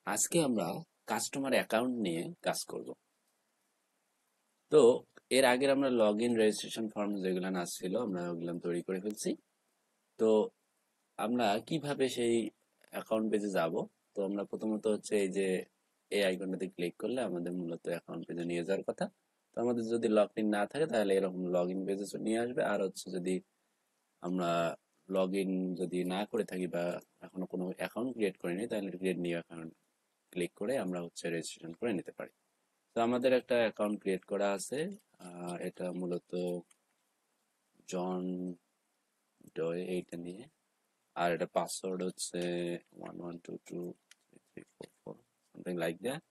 আজকে আমরা customer account নিয়ে কাজ করব। তো এর আগের আমরা লগ ইন রেজিস্ট্রেশন ফর্ম যেগুলো আসছিল আমরা ওগুলো তৈরি করে ফেলছি। তো আমরা কিভাবে সেই অ্যাকাউন্ট পেজে যাব? তো আমরা প্রথমত হচ্ছে এই যে এই আইকনটাতে ক্লিক করলে আমাদের মূলত অ্যাকাউন্ট পেজে নিয়ে যাওয়ার কথা। তো আমাদের যদি লগ ইন না থাকে তাহলে এরকম লগ ইন পেজে নিয়ে আসবে। আর হচ্ছে যদি আমরা লগ ইন যদি না করে থাকি বা এখনো কোনো অ্যাকাউন্ট ক্রিয়েট করিনি তাহলে ক্রিয়েট নিউ অ্যাকাউন্ট ক্লিক করে আমরা হচ্ছে রেজিস্ট্রেশন করে নিতে পারি। তো আমাদের একটা অ্যাকাউন্ট ক্রিয়েট করা আছে। এটা মূলত জন ডয় এইটা নিয়ে। আর এটা পাসওয়ার্ড হচ্ছে 1122 334 something like that.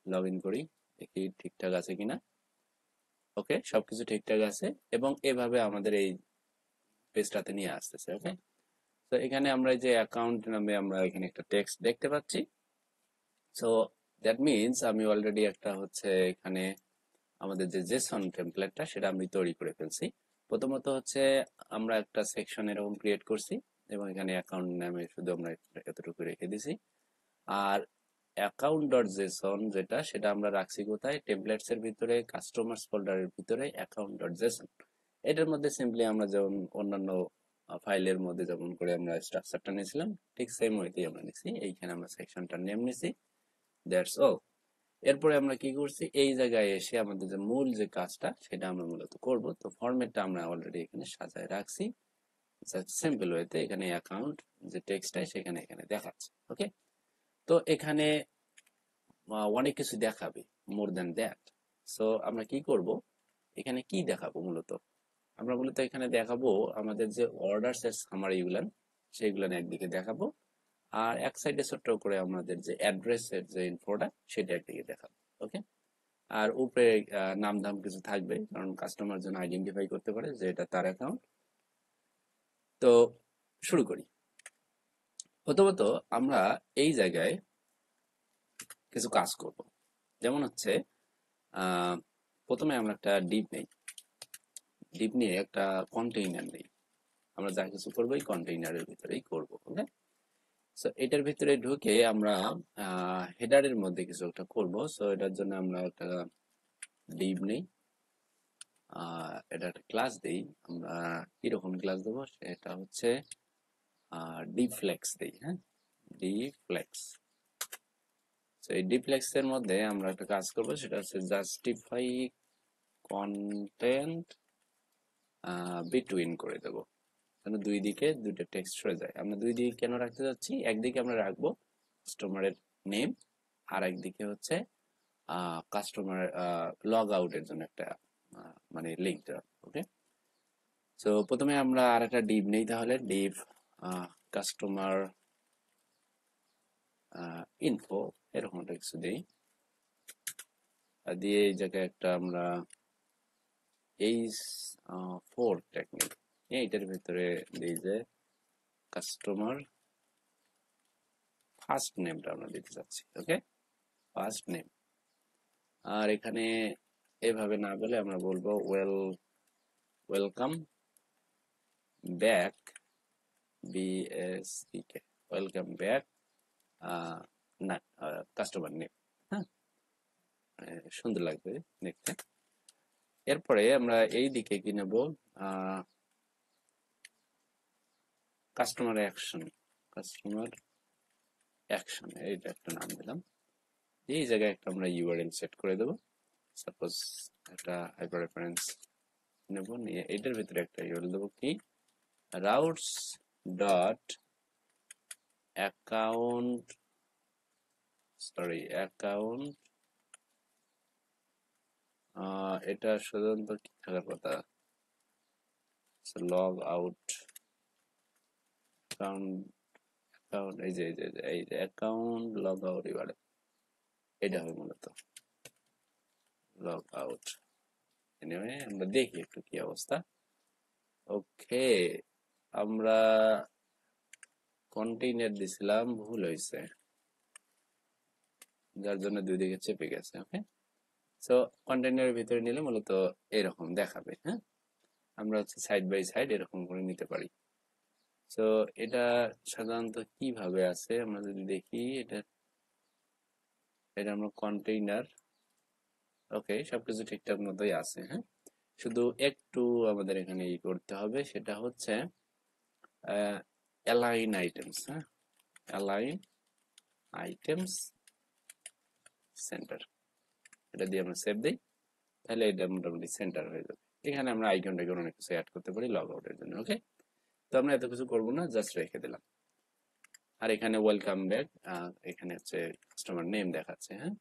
Log in করি, দেখি ঠিকঠাক আছে কিনা। ওকে, সবকিছু ঠিকঠাক আছে এবং এভাবে আমাদের এই পেজটাতে নিয়ে আসতেছে। ওকে, তো এখানে আমরা এই যে অ্যাকাউন্ট নামে আমরা এখানে একটা টেক্সট দেখতে পাচ্ছি। সো দ্যাট মিনস আমি অলরেডি একটা হচ্ছে এখানে আমাদের যে জেসন টেমপ্লেটটা সেটা আমি তৈরি করে ফেলছি। প্রথমত হচ্ছে আমরা একটা সেকশন এরকম ক্রিয়েট করছি এবং এখানে অ্যাকাউন্ট নামে শুধু আমরা এতটুকু রেখে দিছি। আর অ্যাকাউন্ট ডট জেসন যেটা সেটা আমরা রাখছি কোথায়, টেমপ্লেটস এর ভিতরে, কাস্টমার্স ফোল্ডারের ভিতরে অ্যাকাউন্ট ডট জেসন। এটার মধ্যে সিম্পলি আমরা যেমন অন্যান্য ফাইলের মধ্যে যেমন করে আমরা স্ট্রাকচারটা নিয়েছিলাম ঠিক সেম ওয়েতেই আমরা নিছি। এইখানে আমরা সেকশনটার নেম নিছি, দ্যাটস অল। এরপরে আমরা কি করছি, এই জায়গায় এসে আমাদের যে মূল যে কাজটা সেটা আমরা মূলত করব। তো ফরম্যাটটা আমরা অলরেডি এখানে সাজায় রাখছি সিম্পল ওয়েতে। এখানে অ্যাকাউন্ট যে টেক্সটটা সেখানে এখানে দেখাচ্ছে। ওকে, তো এখানে অনেক কিছু দেখাবে, মোর দ্যান দ্যাট। সো আমরা কি করব, এখানে কি দেখাবো মূলত, আমরা মূলত এখানে দেখাবো আমাদের যে অর্ডারস এর সামারি গুলান সেইগুলান একদিকে দেখাবো। আর এক সাইডে ছোট্ট করে আমাদের যে অ্যাড্রেসের যে ইনফোটা সেটা একদিকে দেখাবো। ওকে, আর উপরে নাম ধাম কিছু থাকবে কারণ কাস্টমার যেন আইডেন্টিফাই করতে পারে যে এটা তার অ্যাকাউন্ট। তো শুরু করি। প্রথমত আমরা এই জায়গায় কিছু কাজ করব। যেমন হচ্ছে আহ, প্রথমে আমরা একটা ডিপ নেই, ডিপ নিয়ে একটা কন্টেইনার নেই। আমরা যা কিছু করবো এই কন্টেইনারের ভিতরেই করব। ওকে, সো এটার ভিতরে ঢুকে আমরা হেডারের মধ্যে কিছু একটা করব। সো এটার জন্য আমরা একটা ডিপ নেই, এটা একটা ক্লাস দেই। আমরা কিরকম ক্লাস দেবো সেটা হচ্ছে ডিফ্লেক্স দেই। হ্যাঁ, ডিফ্লেক্স। তো এই ডিফ্লেক্স এর মধ্যে আমরা একটা কাজ করব, সেটা হচ্ছে জাস্টিফাই কন্টেন্ট বিটুইন করে দেব, যেন দুই দিকে দুইটা টেক্সট হয়ে যায়। আমরা দুই দিকে কেন রাখতে যাচ্ছি, একদিকে আমরা রাখবো কাস্টমারের নেম, আর একদিকে হচ্ছে কাস্টমার লগ আউটের জন্য একটা মানে লিঙ্ক। ওকে, তো প্রথমে আমরা আর একটা ডিভ নেই, তাহলে ডিভ কাস্টমার ইনফো এরকম একটা কিছু দিই। আর দিয়ে এই জায়গায় একটা আমরা এই ফোর টেকনিক এইটার ভিতরে দিই যে কাস্টমার ফার্স্ট নেমটা আমরা দিতে চাচ্ছি। ওকে, ফার্স্ট নেম। আর এখানে এভাবে না বলে আমরা বলবো ওয়েলকাম ব্যাক, বিএসইকে, ওয়েলকাম ব্যাক না কাস্টমার নেম। হ্যাঁ, সুন্দর লাগবে দেখতে। এরপরে আমরা এই দিকে কি নেব, কাস্টমার অ্যাকশন, কাস্টমার অ্যাকশন এইটা একটা নাম দিলাম। এই জায়গায় একটা আমরা ইউআরএল সেট করে দেবো। সাপোজ একটা হাইপার রেফারেন্স নেব, নিয়ে এটার ভিতরে একটা ইউআরএল দেবো কি, routes dot account, sorry account, এটা সাধারণত কি থাকার কথা, লগ আউট অ্যাকাউন্ট, অ্যাকাউন্ট এই যে অ্যাকাউন্ট লগ আউট ইউআরএল, এটা হবে মূলত লগ আউট। এনিওয়ে আমরা দেখি একটু কি অবস্থা। ওকে, আমরা কন্টেইনার দিছিলাম, ভুল হয়েছে, যার জন্য দুই দিকে চেপে গেছে। ওকে, সো কন্টেইনারের ভিতরে নিলে মূলত এরকম দেখাবে। হ্যাঁ, আমরা হচ্ছে সাইড বাই সাইড এরকম করে নিতে পারি। সো এটা সাধারণত কিভাবে আছে আমরা যদি দেখি, এটা এটা আমরা কন্টেইনার, ওকে, সবকিছু ঠিকঠাক মতোই আছে। হ্যাঁ, শুধু একটু আমাদের এখানে ই করতে হবে, সেটা হচ্ছে অ্যালাইন আইটেমস। হ্যাঁ, অ্যালাইন আইটেমস সেন্টার, এটা দিয়ে আমরা সেভ দিই, তাহলে এটা মোটামুটি সেন্টার হয়ে যাবে। এখানে আমরা আইকন টাইকন অনেক কিছু অ্যাড করতে পারি লগ আউটের জন্য। ওকে, তো আমরা এত কিছু করবো না, জাস্ট রেখে দিলাম। আর এখানে ওয়েলকাম ব্যাক, এখানে হচ্ছে কাস্টমার নেম দেখাচ্ছে। হ্যাঁ,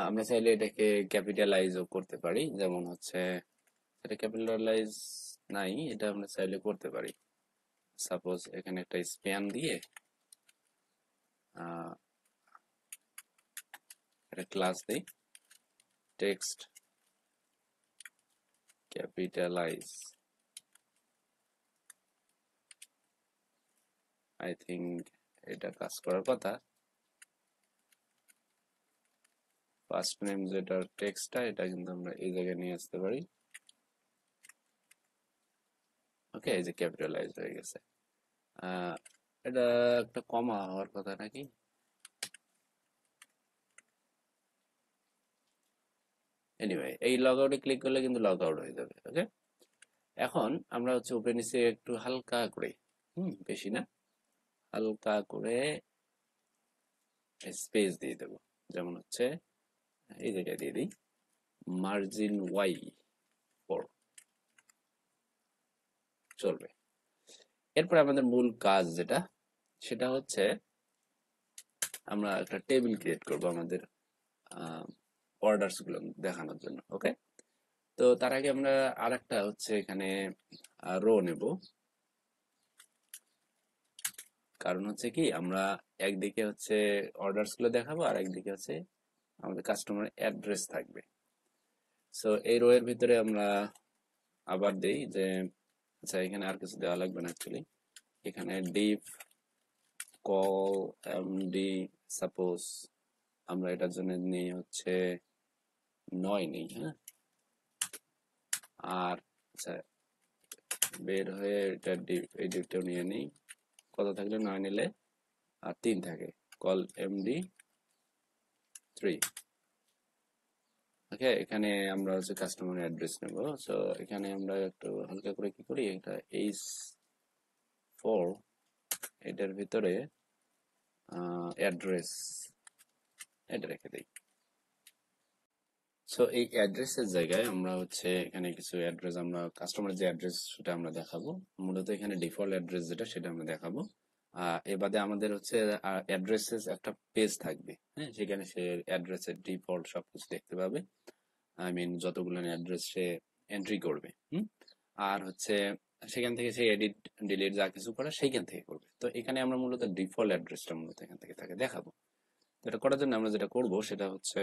আমরা চাইলে এটাকে ক্যাপিটালাইজও করতে পারি, যেমন হচ্ছে এটা ক্যাপিটালাইজ নাই, এটা আমরা চাইলে করতে পারি। সাপোজ এখানে একটা স্প্যান দিয়ে একটা ক্লাস দিই, টেক্সট ক্যাপিটালাইজ, আই থিঙ্ক এটা কাজ করার কথা। ফার্স্ট নেম যেটা টেক্সটটা, এটা কিন্তু আমরা এই জায়গায় নিয়ে আসতে পারি। ওকে, এই যে ক্যাপিটালাইজ হয়ে গেছে। এটা একটা কমা হওয়ার কথা নাকি? এনিওয়ে, এই লগ আউটে ক্লিক করলে কিন্তু লগ আউট হয়ে যাবে। ওকে, এখন আমরা হচ্ছে ওপেনিসে একটু হালকা করে, বেশি না, হালকা করে স্পেস দিয়ে দেবো। যেমন হচ্ছে এই জায়গায় দিয়ে দিই মার্জিন Y4, চলবে। এরপর আমাদের মূল কাজ যেটা, সেটা হচ্ছে আমরা একটা টেবিল ক্রিয়েট করব আমাদের অর্ডারস গুলো দেখানোর জন্য। ওকে, তো তার আগে আমরা আরেকটা হচ্ছে এখানে রো নেব। কারণ হচ্ছে কি, আমরা একদিকে হচ্ছে অর্ডারস গুলো দেখাবো, আর একদিকে হচ্ছে আমাদের কাস্টমার অ্যাড্রেস থাকবে। সো এই রো এর ভিতরে আমরা আবার দেই যে, আচ্ছা এখানে আর কিছু দেওয়া লাগবে না অ্যাকচুয়ালি। এখানে ডিপ কল এমডি, সাপোজ আমরা এটার জন্য নিই হচ্ছে 9 নেই। হ্যাঁ, আর আচ্ছা বের হয়ে এটা ডিপ, এই ডিপটাও নিয়ে নিই। কত থাকলে 9 নিলে আর 3 থাকে, কল এমডি 3। ওকে, এখানে আমরা হচ্ছে কাস্টমার অ্যাড্রেস নেব। সো এখানে আমরা একটু হালকা করে কি করি, এটা H4, এটার ভিতরে অ্যাড্রেস এটা রেখে দিই। সো এই অ্যাড্রেসের জায়গায় আমরা হচ্ছে এখানে কিছু অ্যাড্রেস, আমরা কাস্টমার যে অ্যাড্রেস সেটা আমরা দেখাবো। মূলত এখানে ডিফল্ট অ্যাড্রেস যেটা, সেটা আমরা দেখাবো। এ বাদে আমাদের হচ্ছে অ্যাড্রেসের একটা পেজ থাকবে। হ্যাঁ, সেখানে সে অ্যাড্রেসের ডিফল্ট সবকিছু দেখতে পাবে। আই মিন যতগুলো অ্যাড্রেস সে এন্ট্রি করবে। আর হচ্ছে সেখান থেকে সে এডিট ডিলিট যা কিছু করে সেইখান থেকে করবে। তো এখানে আমরা মূলত ডিফল্ট অ্যাড্রেসটা মূলত এখান থেকে তাকে দেখাবো। তো এটা করার জন্য আমরা যেটা করব সেটা হচ্ছে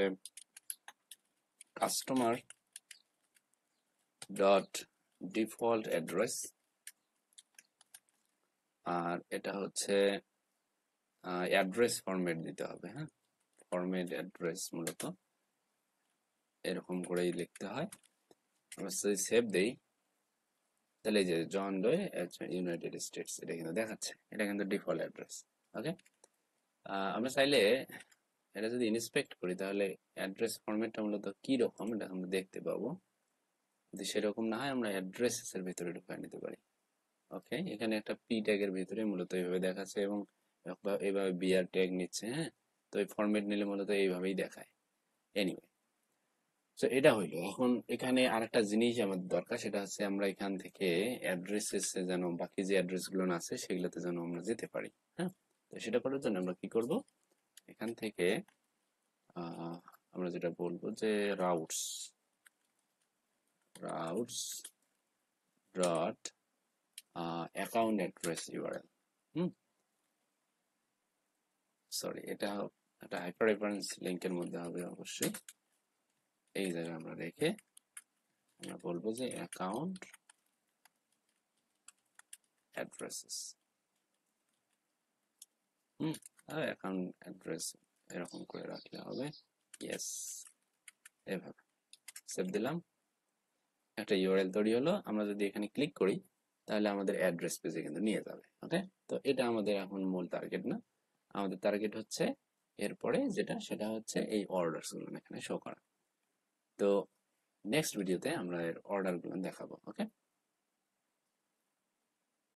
কাস্টমার ডট ডিফল্ট অ্যাড্রেস, আর এটা হচ্ছে অ্যাড্রেস ফরম্যাট দিতে হবে। হ্যাঁ, ফরম্যাট অ্যাড্রেস মূলত এরকম করেই লিখতে হয়। আমরা যদি সেভ দেই, তাহলে এই যে জন ডোয়ে ইউনাইটেড স্টেটস, এটা কিন্তু দেখাচ্ছে, এটা কিন্তু ডিফল্ট অ্যাড্রেস। ওকে, আমরা চাইলে এটা যদি ইন্সপেক্ট করি, তাহলে অ্যাড্রেস ফরম্যাটটা মূলত কি রকম এটা আমরা দেখতে পাবো। যদি সেরকম না হয়, আমরা অ্যাড্রেসেস এর ভিতরে ঢুকিয়ে নিতে পারি। ওকে, এখানে একটা পি ট্যাগের ভিতরে মূলত এইভাবে দেখাচ্ছে, এবং এইভাবে বিআর ট্যাগ নিচ্ছে। হ্যাঁ, তো এই ফরম্যাট নিলে মূলত এইভাবেই দেখায়। এনিওয়ে, তো এটা হইলো। এখন এখানে আরেকটা জিনিস আমাদের দরকার, সেটা হচ্ছে আমরা এখান থেকে অ্যাড্রেসেস যেন বাকি যে অ্যাড্রেস গুলো আছে সেগুলোতে যেন আমরা যেতে পারি। হ্যাঁ, তো সেটা করার জন্য আমরা কি করব, এখান থেকে আমরা যেটা বলবো যে routes dot account address URL. Sorry, এটা একটা হাইপার রেফারেন্স লিংকের মধ্যে হবে অবশ্যই। এই জায়গায় আমরা রেখে আমরা বলবো যে অ্যাকাউন্ট অ্যাড্রেসেস, অ্যাকাউন্ট অ্যাড্রেস এরকম করে রাখলে হবে। ইয়েস, এভাবে সেভ দিলাম, একটা ইউআরএল তৈরি হলো। আমরা যদি এখানে ক্লিক করি, তাহলে আমাদের অ্যাড্রেস পেজে কিন্তু নিয়ে যাবে। ওকে, তো এটা আমাদের এখন মূল টার্গেট না, আমাদের টার্গেট হচ্ছে এরপরে যেটা সেটা হচ্ছে এই অর্ডারসগুলো এখানে শো করা। তো নেক্সট ভিডিওতে আমরা এর অর্ডারগুলো দেখাবো। ওকে।